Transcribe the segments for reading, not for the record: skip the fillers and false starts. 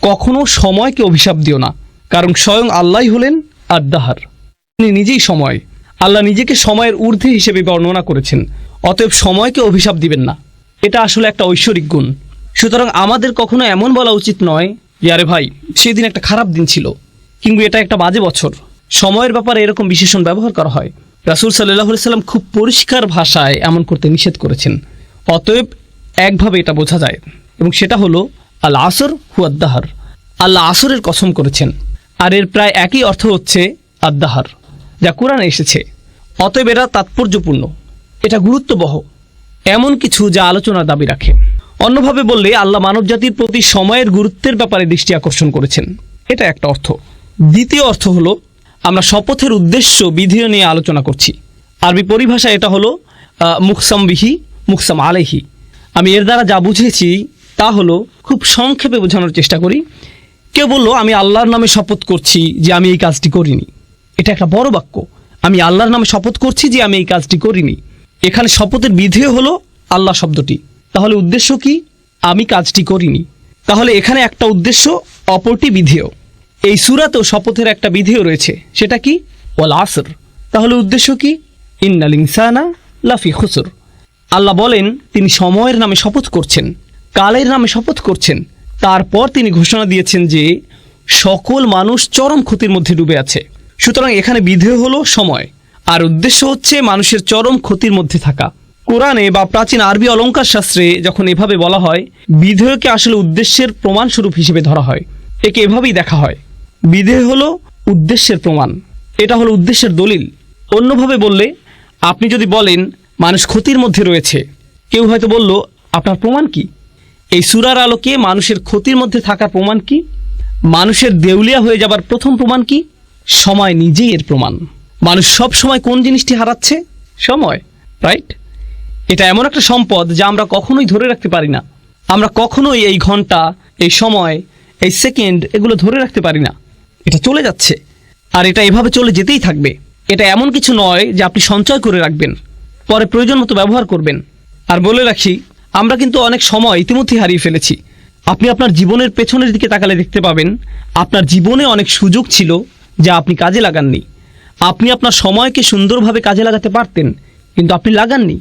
কখনো সময়কে অভিশাপ দিও না, কারণ স্বয়ং আল্লাহই হলেন আদ-দাহার, তিনি নিজেই সময়। আল্লাহ নিজেকে সময়ের ঊর্ধ্বে হিসেবে বর্ণনা করেছেন, অতএব সময়কে অভিশাপ দিবেন না। এটা আসলে একটা ঐশ্বরিক গুণ। সুতরাং আমাদের কখনো এমন বলা উচিত নয় যে আরে ভাই সেদিন একটা খারাপ দিন ছিল, কিংবা এটা একটা বাজে বছর। সময়ের ব্যাপারে এরকম বিশেষণ ব্যবহার করা হয়। রাসূল সাল্লাল্লাহু আলাইহি সাল্লাম খুব পরিষ্কার ভাষায় এমন করতে নিষেধ করেছেন। অতএব একভাবে এটা বোঝা যায়, এবং সেটা হলো আল আসর হুয়াদ-দাহার, আল্লাহ আসরের কসম করেছেন। আর এর প্রায় একই অর্থ হচ্ছে আদ-দাহার, যা কোরআনে এসেছে। অতএব এটা তাৎপর্যপূর্ণ, এটা গুরুত্ববহ, এমন কিছু যা আলোচনার দাবি রাখে। অন্যভাবে বললে আল্লাহ মানবজাতির প্রতি সময়ের গুরুত্বের ব্যাপারে দৃষ্টি আকর্ষণ করেছেন, এটা একটা অর্থ। দ্বিতীয় অর্থ হলো আমরা শপথের উদ্দেশ্য বিধি নিয়ে আলোচনা করছি। আরবি পরিভাষা এটা হলো মুকসাম বিহি মুকসাম আলাইহি। আমি এর দ্বারা যা বুঝেছি তা হলো, খুব সংক্ষেপে বোঝানোর চেষ্টা করি। কেউ বলল আমি আল্লাহর নামে শপথ করছি যে আমি এই কাজটি করিনি। এটা একটা বড় বাক্য, আমি আল্লাহর নামে শপথ করছি যে আমি এই কাজটি করিনি। এখানে শপথের বিধেয় হলো আল্লাহ শব্দটি। তাহলে উদ্দেশ্য কি? আমি কাজটি করিনি। তাহলে এখানে একটা উদ্দেশ্য, অপরটি বিধেয়। এই সূরাতেও শপথের একটা বিধেয় রয়েছে, সেটা কি? ওয়াল আসর। তাহলে উদ্দেশ্য কি? ইন্নাল ইনসানা লাফি খুসর। আল্লাহ বলেন তিনি সময়ের নামে শপথ করছেন, কালের নামে শপথ করছেন। তারপর তিনি ঘোষণা দিয়েছেন যে সকল মানুষ চরম ক্ষতির মধ্যে ডুবে আছে। সুতরাং এখানে বিধেয় হলো সময়, আর উদ্দেশ্য হচ্ছে মানুষের চরম ক্ষতির মধ্যে থাকা। কোরআনে বা প্রাচীন আরবি অলঙ্কার শাস্ত্রে যখন এভাবে বলা হয়, বিধেয়কে আসলে উদ্দেশ্যের প্রমাণস্বরূপ হিসেবে ধরা হয়। একে এভাবেই দেখা হয়, বিধেয় হলো উদ্দেশ্যের প্রমাণ, এটা হলো উদ্দেশ্যের দলিল। অন্যভাবে বললে, আপনি যদি বলেন মানুষ ক্ষতির মধ্যে রয়েছে, কেউ হয়তো বলল আপনার প্রমাণ কি? এই সূরার আলোকে মানুষের ক্ষতির মধ্যে থাকার প্রমাণ কি? মানুষের দেউলিয়া হয়ে যাবার প্রথম প্রমাণ কি? সময় নিজেই এর প্রমাণ। মানুষ সব সময় কোন জিনিসটি হারাচ্ছে? সময়, রাইট? এটা এমন একটা সম্পদ যা আমরা কখনোই ধরে রাখতে পারি না। আমরা কখনোই এই ঘন্টা, এই সময়, এই সেকেন্ড এগুলো ধরে রাখতে পারি না। এটা চলে যাচ্ছে, আর এটা এভাবে চলে যেতেই থাকবে। এটা এমন কিছু নয় যে আপনি সঞ্চয় করে রাখবেন, পরে প্রয়োজন মতো ব্যবহার করবেন। আর বলে রাখি, আমরা কিন্তু অনেক সময় ইতিমধ্যেই হারিয়ে ফেলেছি। আপনি আপনার জীবনের পেছনের দিকে তাকালে দেখতে পাবেন আপনার জীবনে অনেক সুযোগ ছিল যা আপনি কাজে লাগাননি। আপনি আপনার সময়কে সুন্দরভাবে কাজে লাগাতে পারতেন, কিন্তু আপনি লাগাননি।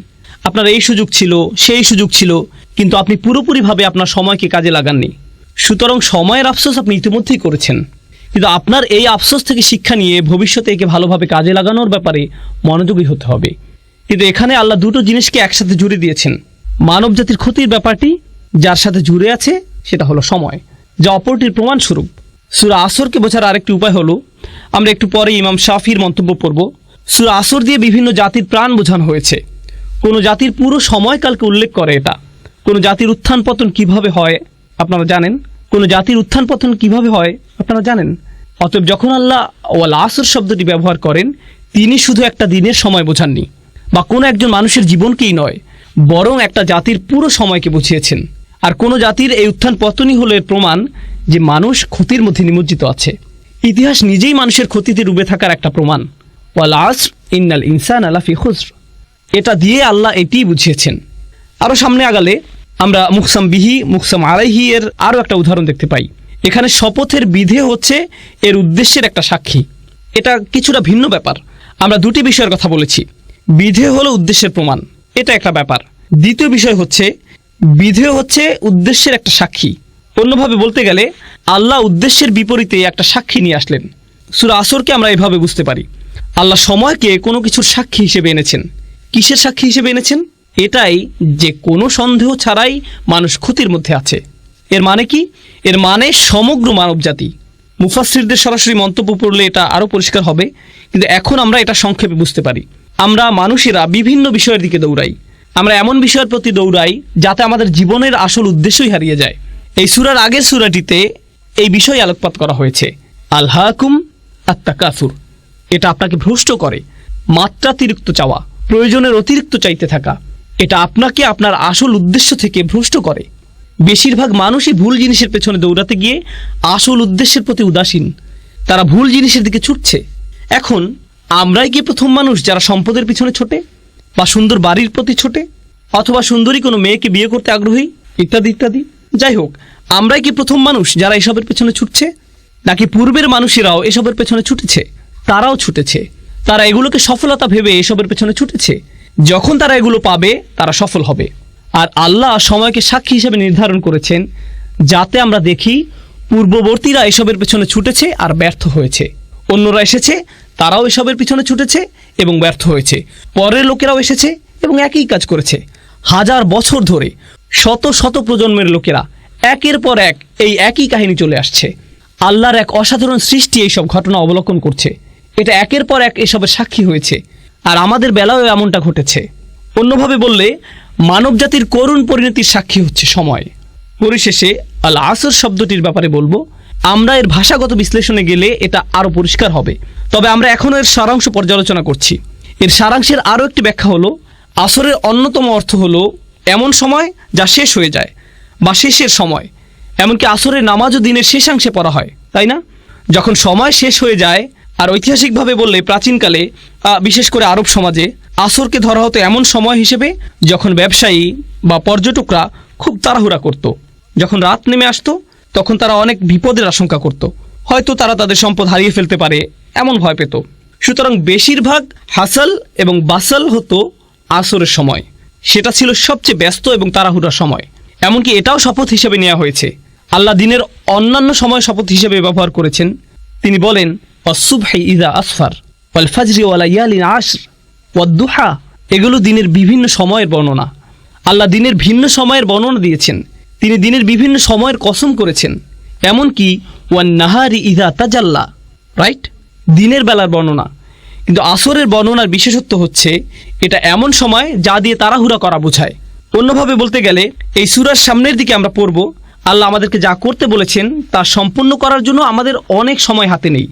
আপনার এই সুযোগ ছিল, সেই সুযোগ ছিল, কিন্তু আপনি পুরোপুরিভাবে আপনার সময়কে কাজে লাগাননি। সুতরাং সময়ের আফসোস আপনি ইতিমধ্যেই করেছেন, কিন্তু আপনার এই আফসোস থেকে শিক্ষা নিয়ে ভবিষ্যতে একে ভালোভাবে কাজে লাগানোর ব্যাপারে মনোযোগী হতে হবে। কিন্তু এখানে আল্লাহ দুটো জিনিসকে একসাথে জুড়ে দিয়েছেন। মানব জাতির ক্ষতির ব্যাপারটি যার সাথে জুড়ে আছে সেটা হলো সময়, যা অপরটির প্রমাণস্বরূপ। সূরা আসরকে বোঝার আরেকটি উপায় হলো, আমরা একটু পরে ইমাম শাফির মন্তব্য পড়ব। সূরা আসর দিয়ে বিভিন্ন জাতির প্রাণ বোঝানো হয়েছে। কোনো জাতির পুরো সময়কালকে উল্লেখ করে এটা। কোনো জাতির উত্থান পতন কিভাবে হয় আপনারা জানেন? কোনো জাতির উত্থান পতন কিভাবে হয় আপনারা জানেন? অতএব যখন আল্লাহ ওয়াল আসর শব্দটি ব্যবহার করেন, তিনি শুধু একটা দিনের সময় বোঝাননি, বা কোনো একজন মানুষের জীবনকেই নয়, বরং একটা জাতির পুরো সময়কে বুঝিয়েছেন। আর কোনো জাতির এই উত্থান পতনই হলো এর প্রমাণ যে মানুষ ক্ষতির মধ্যে নিমজ্জিত আছে। ইতিহাস নিজেই মানুষের ক্ষতিতে ডুবে থাকার একটা প্রমাণ। ওয়াল আসর ইন্নাল ইনসানা লাফি খুসর, এটা দিয়ে আল্লাহ এটিই বুঝিয়েছেন। আরও সামনে আগালে আমরা মুকসাম বিহি মুকসাম আলাইহি এর আরও একটা উদাহরণ দেখতে পাই। এখানে শপথের বিধে হচ্ছে এর উদ্দেশ্যের একটা সাক্ষী। এটা কিছুটা ভিন্ন ব্যাপার। আমরা দুটি বিষয়ের কথা বলেছি। বিধে হলো উদ্দেশ্যের প্রমাণ, এটা একটা ব্যাপার। দ্বিতীয় বিষয় হচ্ছে বিধেয় হচ্ছে উদ্দেশ্যের একটা সাক্ষী। অন্যভাবে বলতে গেলে আল্লাহ উদ্দেশ্যের বিপরীতে একটা সাক্ষী নিয়ে আসলেন। সূরা আসরকে আমরা এভাবে বুঝতে পারি, আল্লাহ সময়কে কোনো কিছুর সাক্ষী হিসেবে এনেছেন। কিসের সাক্ষী হিসেবে এনেছেন? এটাই যে কোনো সন্দেহ ছাড়াই মানুষ ক্ষতির মধ্যে আছে। এর মানে কি? এর মানে সমগ্র মানবজাতি। মুফাসসিরদের সরাসরি মন্তব্য পড়লে এটা আরও পরিষ্কার হবে, কিন্তু এখন আমরা এটা সংক্ষেপে বুঝতে পারি। আমরা মানুষেরা বিভিন্ন বিষয়ের দিকে দৌড়াই। আমরা এমন বিষয়ের প্রতি দৌড়াই যাতে আমাদের জীবনের আসল উদ্দেশ্যই হারিয়ে যায়। এই সূরার আগের সূরাটিতে এই বিষয়ে আলোকপাত করা হয়েছে, আলহাকুম আত-তাকাসুর। এটা আপনাকে ভ্রষ্ট করে, মাত্রাতিরিক্ত চাওয়া, প্রয়োজনের অতিরিক্ত চাইতে থাকা। এটা আপনাকে আপনার আসল উদ্দেশ্য থেকে ভ্রষ্ট করে। বেশিরভাগ মানুষই ভুল জিনিসের পেছনে দৌড়াতে গিয়ে আসল উদ্দেশ্যের প্রতি উদাসীন। তারা ভুল জিনিসের দিকে ছুটছে। এখন আমরাই কি প্রথম মানুষ যারা সম্পদের পিছনে ছোটে, বা সুন্দর বাড়ির প্রতি ছোটে, অথবা সুন্দরী কোনো মেয়েকে বিয়ে করতে আগ্রহী, ইত্যাদি ইত্যাদি? যাই হোক, আমরাই কি প্রথম মানুষ যারা এসবের পেছনে ছুটছে, নাকি পূর্বের মানুষেরাও এসবের পেছনে ছুটেছে? তারাও ছুটেছে, তারা এগুলোকে সফলতা ভেবে এসবের পেছনে ছুটেছে। যখন তারা এগুলো পাবে তারা সফল হবে। আর আল্লাহ সময়কে সাক্ষী হিসেবে নির্ধারণ করেছেন, যাতে আমরা দেখি পূর্ববর্তীরা এসবের পেছনে ছুটেছে আর ব্যর্থ হয়েছে। অন্যরা এসেছে, তারাও এসবের পিছনে ছুটেছে এবং ব্যর্থ হয়েছে। পরের লোকেরাও এসেছে এবং একই কাজ করেছে। হাজার বছর ধরে শত শত প্রজন্মের লোকেরা একের পর এক এই একই কাহিনী চলে আসছে। আল্লাহর এক অসাধারণ সৃষ্টি এইসব ঘটনা অবলোকন করছে। এটা একের পর এক এসবের সাক্ষী হয়েছে, আর আমাদের বেলায়ও এমনটা ঘটেছে। অন্যভাবে বললে মানবজাতির করুণ পরিণতির সাক্ষী হচ্ছে সময়। পরিশেষে আল আসর শব্দটির ব্যাপারে বলবো, আমরা এর ভাষাগত বিশ্লেষণে গেলে এটা আরও পরিষ্কার হবে, তবে আমরা এখনও এর সারাংশ পর্যালোচনা করছি। এর সারাংশের আরও একটি ব্যাখ্যা হলো, আসরের অন্যতম অর্থ হলো এমন সময় যা শেষ হয়ে যায় বা শেষের সময়। এমনকি আসরের নামাজও দিনের শেষাংশে পড়া হয়, তাই না? যখন সময় শেষ হয়ে যায়, আর ঐতিহাসিকভাবে বললে প্রাচীনকালে বিশেষ করে আরব সমাজে আসরকে ধরা হতো এমন সময় হিসেবে যখন ব্যবসায়ী বা পর্যটকরা খুব তাড়াহুড়া করত। যখন রাত নেমে আসতো তখন তারা অনেক বিপদের আশঙ্কা করত, হয়তো তারা তাদের সম্পদ হারিয়ে ফেলতে পারে এমন ভয় পেত। সুতরাং বেশিরভাগ হাসাল এবং বাসাল হতো আসরের সময়। সেটা ছিল সবচেয়ে ব্যস্ত এবং তাড়াহুড়ার সময়। এমনকি এটাও শপথ হিসেবে নেওয়া হয়েছে। আল্লাহ দিনের অন্যান্য সময় শপথ হিসেবে ব্যবহার করেছেন। তিনি বলেন, ওয়াস-সুবহি ইযা আসফার ওয়াল ফাজরি ওয়া লায়ালিন আশর ওয়াদ-দুহা। এগুলো দিনের বিভিন্ন সময়ের বর্ণনা। আল্লাহ দিনের ভিন্ন সময়ের বর্ণনা দিয়েছেন। তিনি দিনের বিভিন্ন সময়ের কসম করেছেন। এমনকি ওয়ান নাহারি ইযা তাজাল্লা, রাইট, দিনের বেলার বর্ণনা। কিন্তু আসরের বর্ণনার বিশেষত্ব হচ্ছে এটা এমন সময় যা দিয়ে তাড়াহুড়া করা বোঝায়। অন্যভাবে বলতে গেলে এই সূরার সামনের দিকে আমরা পড়ব, আল্লাহ আমাদেরকে যা করতে বলেছেন তা সম্পূর্ণ করার জন্য আমাদের অনেক সময় হাতে নেই।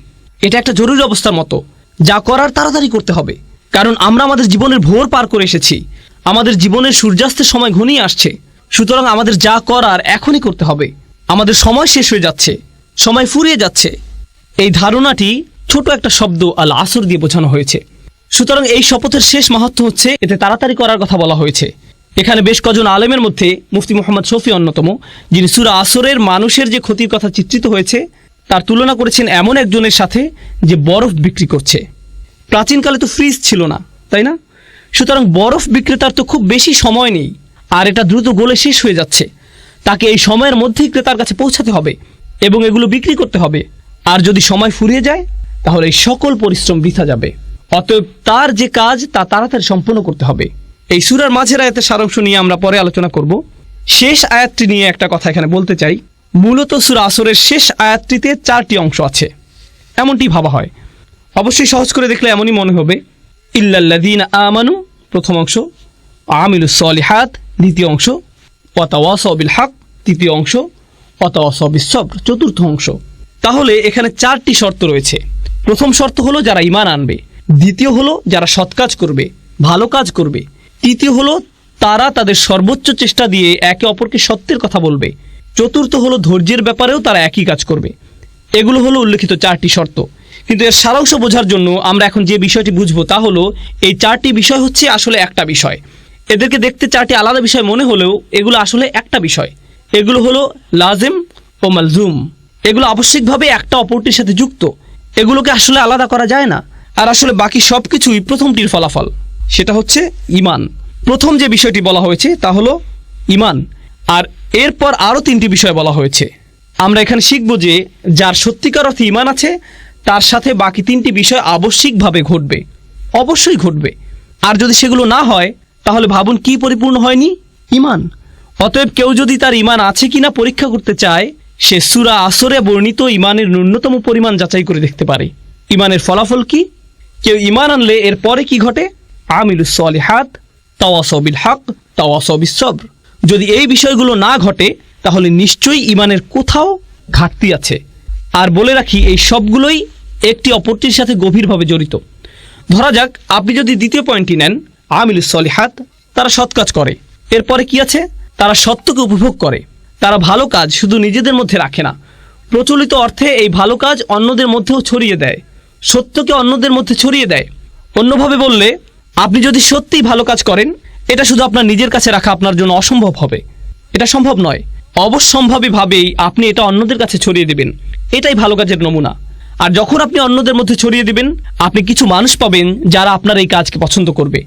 এটা একটা জরুরি অবস্থার মতো, যা করার তাড়াতাড়ি করতে হবে। কারণ আমরা আমাদের জীবনের ভোর পার করে এসেছি, আমাদের জীবনের সূর্যাস্তের সময় ঘনিয়ে আসছে। সুতরাং আমাদের যা করার এখনই করতে হবে। আমাদের সময় শেষ হয়ে যাচ্ছে, সময় ফুরিয়ে যাচ্ছে। এই ধারণাটি ছোট একটা শব্দ আল আসর দিয়ে বোঝানো হয়েছে। সুতরাং এই শপথের শেষ মাহাত্ম্য হচ্ছে এতে তাড়াতাড়ি করার কথা বলা হয়েছে। এখানে বেশ কজন আলেমের মধ্যে মুফতি মুহাম্মদ শফি অন্যতম, যিনি সূরা আসরের মানুষের যে ক্ষতির কথা চিত্রিত হয়েছে তার তুলনা করেছেন এমন একজনের সাথে যে বরফ বিক্রি করছে। প্রাচীনকালে তো ফ্রিজ ছিল না, তাই না? সুতরাং বরফ বিক্রেতার তো খুব বেশি সময় নেই, আর এটা দ্রুত গলে শেষ হয়ে যাচ্ছে। তাকে এই সময়ের মধ্যেই ক্রেতার কাছে পৌঁছাতে হবে এবং এগুলো বিক্রি করতে হবে। আর যদি সময় ফুরিয়ে যায় তাহলে এই সকল পরিশ্রম বৃথা যাবে। অতএব তার যে কাজ তা তাড়াতাড়ি সম্পন্ন করতে হবে। এই সূরার মাঝের আয়াতের সারাংশ নিয়ে আমরা পরে আলোচনা করব। শেষ আয়াতটি নিয়ে একটা কথা এখানে বলতে চাই। মূলত সূরা আসরের শেষ আয়াতটিতে 4টি অংশ আছে, এমনটি ভাবা হয়। অবশ্যই সহজ করে দেখলে এমনই মনে হবে। ইল্লাল্লাযীনা আমানু প্রথম অংশ, আমিলুস সলিহাত দ্বিতীয় অংশ, ওয়াতাওয়াসাউ বিল হক তৃতীয় অংশ, ওয়াতাওয়াসাউ বিস সবর চতুর্থ অংশ। তাহলে এখানে 4টি শর্ত রয়েছে। প্রথম শর্ত হলো যারা ঈমান আনবে, দ্বিতীয় হলো যারা সৎ কাজ করবে, ভালো কাজ করবে, তৃতীয় হলো তারা তাদের সর্বোচ্চ চেষ্টা দিয়ে একে অপরকে সত্যের কথা বলবে, চতুর্থ হলো ধৈর্যের ব্যাপারেও তারা একই কাজ করবে। এগুলো হলো উল্লেখিত 4টি শর্ত। কিন্তু এর সারাংশ বোঝার জন্য আমরা এখন যে বিষয়টি বুঝবো তা হলো এই 4টি বিষয় হচ্ছে আসলে একটা বিষয়। এদেরকে দেখতে 4টি আলাদা বিষয় মনে হলেও এগুলো আসলে একটা বিষয়। এগুলো হলো লাজিম ও মালজুম। এগুলো আবশ্যিকভাবে একটা অপরটির সাথে যুক্ত। এগুলোকে আসলে আলাদা করা যায় না। আর আসলে বাকি সব কিছুই প্রথমটির ফলাফল, সেটা হচ্ছে ঈমান। প্রথম যে বিষয়টি বলা হয়েছে তা হলো ঈমান, আর এরপর আরও 3টি বিষয় বলা হয়েছে। আমরা এখানে শিখব যে যার সত্যিকার অর্থে ঈমান আছে তার সাথে বাকি 3টি বিষয় আবশ্যিকভাবে ঘটবে, অবশ্যই ঘটবে। আর যদি সেগুলো না হয় তাহলে ভাবুন কি পরিপূর্ণ হয়নি? ঈমান। অতএব কেউ যদি তার ঈমান আছে কিনা পরীক্ষা করতে চায়, সে সূরা আসরে বর্ণিত ঈমানের ন্যূনতম পরিমাণ যাচাই করে দেখতে পারে। ঈমানের ফলাফল কি? কেউ ঈমান আনলে এর পরে কি ঘটে? আমিলুস সলিহাত, তাওয়াসাউ বিল হক, তাওয়াসাউ বিস সবর। যদি এই বিষয়গুলো না ঘটে তাহলে নিশ্চয়ই ঈমানের কোথাও ঘাটতি আছে। আর বলে রাখি, এই সবগুলোই একটি অপরটির সাথে গভীরভাবে জড়িত। ধরা যাক আপনি যদি দ্বিতীয় পয়েন্টটি নেন, আমিলুস সলিহাত, তারা সৎ কাজ করে। এরপরে কি আছে? তারা সত্যকে উপভোগ করে। তারা ভালো কাজ শুধু নিজেদের মধ্যে রাখে না, প্রচলিত অর্থে এই ভালো কাজ অন্যদের মধ্যেও ছড়িয়ে দেয়, সত্যকে অন্যদের মধ্যে ছড়িয়ে দেয়। অন্যভাবে বললে, আপনি যদি সত্যিই ভালো কাজ করেন, এটা শুধু আপনার নিজের কাছে রাখা আপনার জন্য অসম্ভব হবে। এটা সম্ভব নয়। অবশ্যম্ভাবীভাবেই আপনি এটা অন্যদের কাছে ছড়িয়ে দেবেন। এটাই ভালো কাজের নমুনা। আর যখন আপনি অন্যদের মধ্যে ছড়িয়ে দেবেন, আপনি কিছু মানুষ পাবেন যারা আপনার এই কাজকে পছন্দ করবে,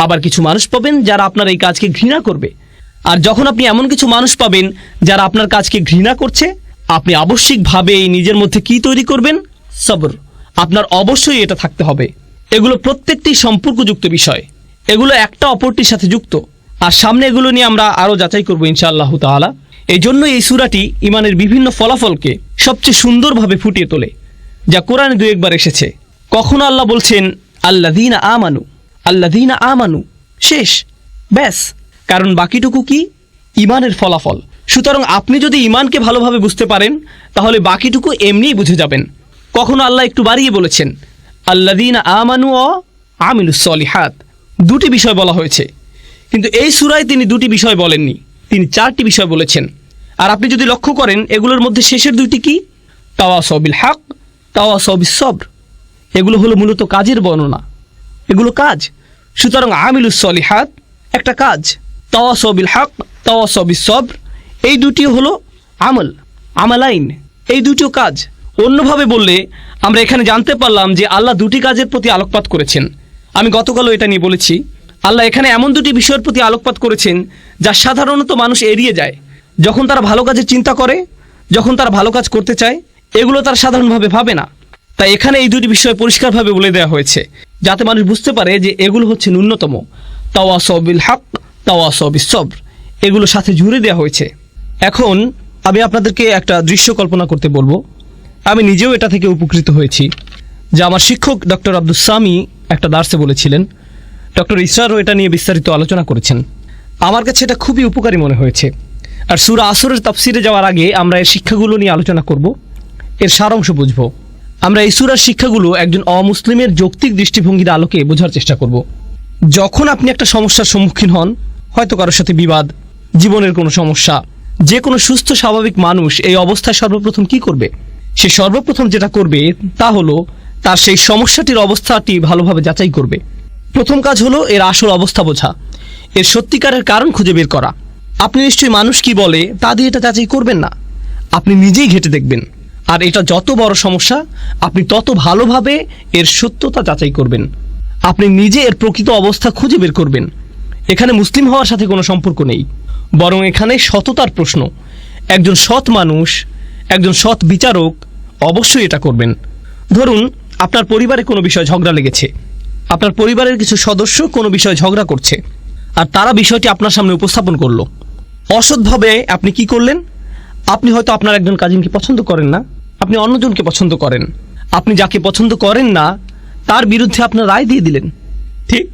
আবার কিছু মানুষ পাবেন যারা আপনার এই কাজকে ঘৃণা করবে। আর যখন আপনি এমন কিছু মানুষ পাবেন যারা আপনার কাজকে ঘৃণা করছে, আপনি আবশ্যিকভাবেই নিজের মধ্যে কি তৈরি করবেন? সবর। আপনার অবশ্যই এটা থাকতে হবে। এগুলো প্রত্যেকটি সম্পর্কযুক্ত বিষয়, এগুলো একটা অপরটির সাথে যুক্ত। আর সামনে এগুলো নিয়ে আমরা আরও যাচাই করবো ইনশাআল্লাহ তাআলা। এই জন্য এই সূরাটি ঈমানের বিভিন্ন ফলাফলকে সবচেয়ে সুন্দরভাবে ফুটিয়ে তোলে, যা কোরআনে 2-1 বার এসেছে। কখনো আল্লাহ বলছেন আল্লাযীনা আমানু, আল্লাযীনা আমানু, শেষ, ব্যাস। কারণ বাকিটুকু কি? ঈমানের ফলাফল। সুতরাং আপনি যদি ঈমানকে ভালোভাবে বুঝতে পারেন, তাহলে বাকিটুকু এমনিই বুঝে যাবেন। কখনো আল্লাহ একটু বাড়িয়ে বলেছেন আল্লাযীনা আমানু ওয়া আমিলুস সলিহাত, 2টি বিষয় বলা হয়েছে। কিন্তু এই সূরায় তিনি 2টি বিষয় বলেননি, তিনি 4টি বিষয় বলেছেন। আর আপনি যদি লক্ষ্য করেন, এগুলোর মধ্যে শেষের 2টি কি? তাওয়াসাউ বিল হক, তাওয়াসাউ বিস সবর। এগুলো হলো মূলত কাজের বর্ণনা, এগুলো কাজ। সুতরাং আমিলুস সলিহাত একটা কাজ, তাওয়াসাউ বিল হক, তাওয়াসাউ বিস সবর, এই 2টি হলো আমল, আমালাইন, এই 2টিও কাজ। অন্যভাবে বললে আমরা এখানে জানতে পারলাম যে আল্লাহ 2টি কাজের প্রতি আলোকপাত করেছেন। আমি গতকালও এটা নিয়ে বলেছি, আল্লাহ এখানে এমন 2টি বিষয়ের প্রতি আলোকপাত করেছেন যা সাধারণত মানুষ এড়িয়ে যায়। যখন তারা ভালো কাজের চিন্তা করে, যখন তারা ভালো কাজ করতে চায়, এগুলো তারা সাধারণভাবে ভাবে না। তাই এখানে এই 2টি বিষয় পরিষ্কারভাবে বলে দেওয়া হয়েছে, যাতে মানুষ বুঝতে পারে যে এগুলো হচ্ছে ন্যূনতম। তাওয়াসাউ বিল হক, তাওয়াসাউ বিস সবর, এগুলো সাথে জুড়ে দেওয়া হয়েছে। এখন আমি আপনাদেরকে একটা দৃশ্য কল্পনা করতে বলবো। আমি নিজেও এটা থেকে উপকৃত হয়েছি, যা আমার শিক্ষক ডক্টর আব্দুস সামি একটা দার্সে বলেছিলেন। ডক্টর ইসরারও এটা নিয়ে বিস্তারিত আলোচনা করেছেন। আমার কাছে এটা খুবই উপকারী মনে হয়েছে। আর সূরা আসরের তাফসিরে যাওয়ার আগে আমরা এর শিক্ষাগুলো নিয়ে আলোচনা করব, এর সারাংশ বুঝব। আমরা এই সূরার শিক্ষাগুলো একজন অমুসলিমের যৌক্তিক দৃষ্টিভঙ্গির আলোকে বোঝার চেষ্টা করব। যখন আপনি একটা সমস্যার সম্মুখীন হন, হয়তো কারোর সাথে বিবাদ, জীবনের কোনো সমস্যা, যে কোনো সুস্থ স্বাভাবিক মানুষ এই অবস্থায় সর্বপ্রথম কি করবে? সে সর্বপ্রথম যেটা করবে তা হলো তার সেই সমস্যাটির অবস্থাটি ভালোভাবে যাচাই করবে। প্রথম কাজ হলো এর আসল অবস্থা বোঝা, এর সত্যিকারের কারণ খুঁজে বের করা। আপনি নিশ্চয়ই মানুষ কি বলে তা দিয়ে এটা যাচাই করবেন না, আপনি নিজেই ঘেঁটে দেখবেন। আর এটা যত বড় সমস্যা, আপনি তত ভালোভাবে এর সত্যতা যাচাই করবেন। আপনি নিজে এর প্রকৃত অবস্থা খুঁজে বের করবেন। এখানে মুসলিম হওয়ার সাথে কোনো সম্পর্ক নেই, বরং এখানে সততার প্রশ্ন। একজন সৎ মানুষ, একজন সৎ বিচারক অবশ্যই এটা করবেন। ধরুন আপনার পরিবারে কোনো বিষয় ঝগড়া লেগেছে, আপনার পরিবারের কিছু সদস্য কোনো বিষয়ে ঝগড়া করছে, আর তারা বিষয়টি আপনার সামনে উপস্থাপন করলো। অসৎভাবে আপনি কি করলেন? আপনি হয়তো আপনার একজন কাজিনকে পছন্দ করেন না, আপনি অন্যজনকে পছন্দ করেন। আপনি যাকে পছন্দ করেন না তার বিরুদ্ধে আপনার রায় দিয়ে দিলেন, ঠিক?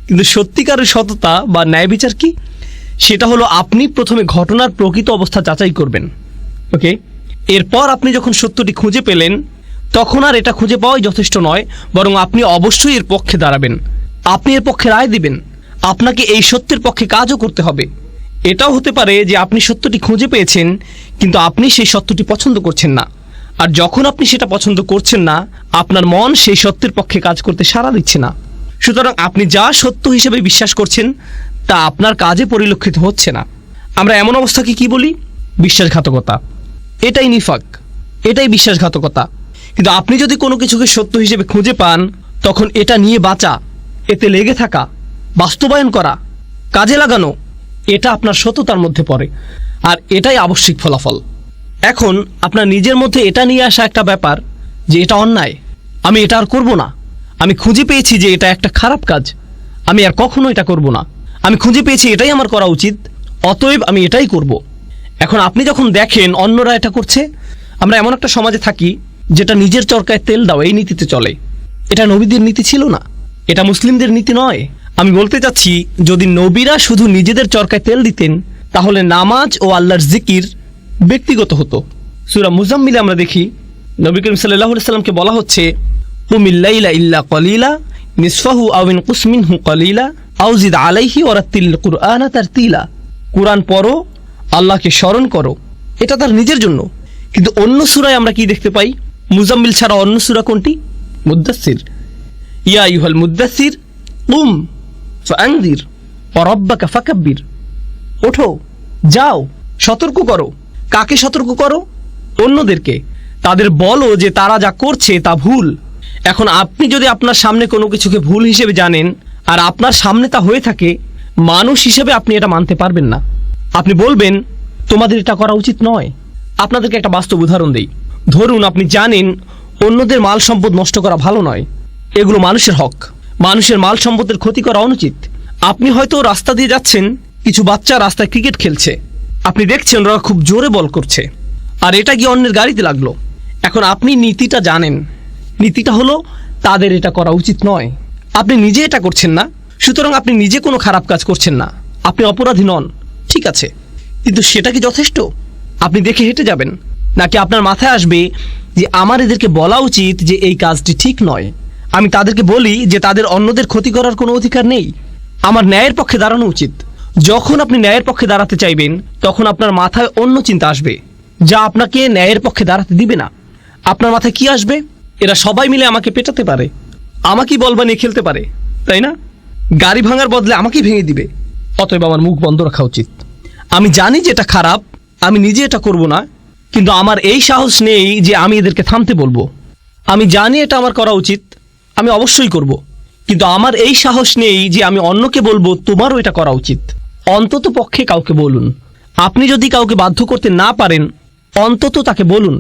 কিন্তু সত্যিকারের সততা বা ন্যায় বিচার কি? সেটা হলো আপনি প্রথমে ঘটনার প্রকৃত অবস্থা যাচাই করবেন, ওকে? এরপর আপনি যখন সত্যটি খুঁজে পেলেন, তখন আর এটা খুঁজে পাওয়াই যথেষ্ট নয়, বরং আপনি অবশ্যই এর পক্ষে দাঁড়াবেন, আপনি এর পক্ষে রায় দিবেন। আপনাকে এই সত্যের পক্ষে কাজও করতে হবে। এটাও হতে পারে যে আপনি সত্যটি খুঁজে পেয়েছেন, কিন্তু আপনি সেই সত্যটি পছন্দ করছেন না। আর যখন আপনি সেটা পছন্দ করছেন না, আপনার মন সেই সত্যের পক্ষে কাজ করতে সাড়া দিচ্ছে না। সুতরাং আপনি যা সত্য হিসেবে বিশ্বাস করছেন তা আপনার কাজে পরিলক্ষিত হচ্ছে না। আমরা এমন অবস্থাকে কি বলি? বিশ্বাসঘাতকতা। এটাই নিফাক, এটাই বিশ্বাসঘাতকতা। কিন্তু আপনি যদি কোনো কিছুকে সত্য হিসেবে খুঁজে পান, তখন এটা নিয়ে বাঁচা, এতে লেগে থাকা, বাস্তবায়ন করা, কাজে লাগানো, এটা আপনার সততার মধ্যে পড়ে। আর এটাই আবশ্যিক ফলাফল। এখন আপনার নিজের মধ্যে এটা নিয়ে আসা একটা ব্যাপার যে এটা অন্যায়, আমি এটা আর করব না। আমি খুঁজে পেয়েছি যে এটা একটা খারাপ কাজ, আমি আর কখনো এটা করব না। আমি খুঁজে পেয়েছি এটাই আমার করা উচিত, অতএব আমি এটাই করব। এখন আপনি যখন দেখেন অন্যরা এটা করছে, আমরা এমন একটা সমাজে থাকি যেটা নিজের চরকায় তেল দাও এই নীতিতে চলে। এটা নবীদের নীতি ছিল না, এটা মুসলিমদের নীতি নয়। আমি বলতে চাচ্ছি, যদি নবীরা শুধু নিজেদের চরকায় তেল দিতেন, তাহলে নামাজ ও আল্লাহর জিকির ব্যক্তিগত হতো। সূরা মুজাম্মিলে আমরা দেখি নবী করিম সাল্লাল্লাহু আলাইহি সাল্লামকে বলা হচ্ছে, কুমিল লাইলা ইল্লা কলিলা নিসফাহু আও ইনকুস মিনহু কলিলা আও জিদ আলাইহি ওয়ারাত্তিল কুরআনা তারতিলা। কুরআন পড়ো, আল্লাহকে স্মরণ করো, এটা তার নিজের জন্য। কিন্তু অন্য সূরায় আমরা কি দেখতে পাই? মুজাম্মিল ছাড়া অন্য সূরা কোনটি? মুদ্দাসসির। ইয়া আইয়ুহাল মুদ্দাসসির কুম ফাআনজির ওয়া রাব্বাকা ফাকাব্বির। ওঠো, যাও, সতর্ক করো। কাকে সতর্ক করো? অন্যদেরকে। তাদের বলো যে তারা যা করছে তা ভুল। এখন আপনি যদি আপনার সামনে কোনো কিছুকে ভুল হিসেবে জানেন আর আপনার সামনে তা হয়ে থাকে, মানুষ হিসেবে আপনি এটা মানতে পারবেন না। আপনি বলবেন তোমাদের এটা করা উচিত নয়। আপনাদেরকে একটা বাস্তব উদাহরণ দেই। ধরুন আপনি জানেন অন্যদের মাল সম্পদ নষ্ট করা ভালো নয়, এগুলো মানুষের হক, মানুষের মাল সম্পদের ক্ষতি করা অনুচিত। আপনি হয়তো রাস্তা দিয়ে যাচ্ছেন, কিছু বাচ্চা রাস্তায় ক্রিকেট খেলছে, আপনি দেখছেন ওরা খুব জোরে বল করছে, আর এটা গিয়ে অন্যের গাড়িতে লাগলো। এখন আপনি নীতিটা জানেন, নীতিটা হলো তাদের এটা করা উচিত নয়। আপনি নিজে এটা করছেন না, সুতরাং আপনি নিজে কোনো খারাপ কাজ করছেন না, আপনি অপরাধী নন, ঠিক আছে। কিন্তু সেটা কি যথেষ্ট? আপনি দেখে হেঁটে যাবেন, নাকি আপনার মাথায় আসবে যে আমার এদেরকে বলা উচিত যে এই কাজটি ঠিক নয়, আমি তাদেরকে বলি যে তাদের অন্যদের ক্ষতি করার কোনো অধিকার নেই, আমার ন্যায়ের পক্ষে দাঁড়ানো উচিত। যখন আপনি ন্যায়ের পক্ষে দাঁড়াতে চাইবেন তখন আপনার মাথায় অন্য চিন্তা আসবে যা আপনাকে ন্যায়ের পক্ষে দাঁড়াতে দিবে না। আপনার মাথায় কি আসবে? এরা সবাই মিলে আমাকে পেটাতে পারে, আমাকেই বল বানিয়ে খেলতে পারে, তাই না? গাড়ি ভাঙার বদলে আমাকেই ভেঙে দিবে, অতএব আমার মুখ বন্ধ রাখা উচিত। আমি জানি যে এটা খারাপ, আমি নিজে এটা করব না, কিন্তু আমার এই সাহস নেই যে আমি এদেরকে থামতে বলবো। আমি জানি এটা আমার করা উচিত, আমি অবশ্যই করব, কিন্তু আমার এই সাহস নেই যে আমি অন্যকে বলবো তোমারও এটা করা উচিত। অন্তত পক্ষে কাউকে বলুন। আপনি যদি কাউকে বাধ্য করতে না পারেন অন্তত তাকে বলুন।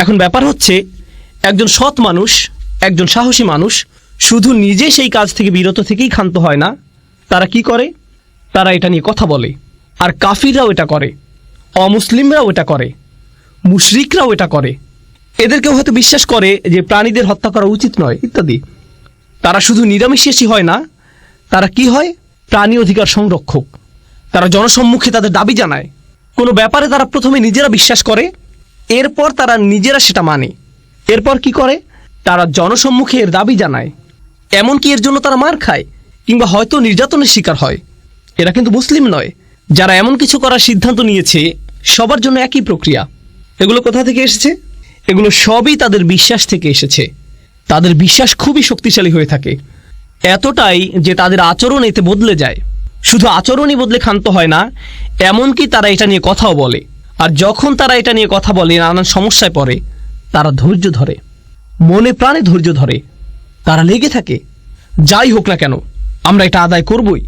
এখন ব্যাপার হচ্ছে, একজন সৎ মানুষ, একজন সাহসী মানুষ শুধু নিজে সেই কাজ থেকে বিরত থেকেই ক্ষান্ত হয় না, তারা কি করে? তারা এটা নিয়ে কথা বলে। আর কাফিররাও এটা করে, অমুসলিমরাও এটা করে, মুশরিকরাও এটা করে। এদেরকেও হয়তো বিশ্বাস করে যে প্রাণীদের হত্যা করা উচিত নয় ইত্যাদি। তারা শুধু নিরামিষাশী হয় না, তারা কি হয়? প্রাণী অধিকার সংরক্ষক। তারা জনসম্মুখে তাদের দাবি জানায়। কোনো ব্যাপারে তারা প্রথমে নিজেরা বিশ্বাস করে, এরপর তারা নিজেরা সেটা মানে। এরপর কি করে? তারা জনসম্মুখে এর দাবি জানায়, এমনকি এর জন্য তারা মার খায় কিংবা হয়তো নির্যাতনের শিকার হয়। এরা কিন্তু মুসলিম নয়। যারা এমন কিছু করার সিদ্ধান্ত নিয়েছে সবার জন্য একই প্রক্রিয়া। এগুলো কোথা থেকে এসেছে? এগুলো সবই তাদের বিশ্বাস থেকে এসেছে। তাদের বিশ্বাস খুবই শক্তিশালী হয়ে থাকে, এতটাই যে তাদের আচরণ এতে বদলে যায়। শুধু আচরণই বদলে ক্ষান্ত হয় না, এমনকি তারা এটা নিয়ে কথাও বলে। আর যখন তারা এটা নিয়ে কথা বলে নানান সমস্যায় পড়ে, তারা ধৈর্য ধরে, মনে প্রাণে ধৈর্য ধরে, তারা লেগে থাকে। যাই হোক না কেন আমরা এটা আদায় করবই।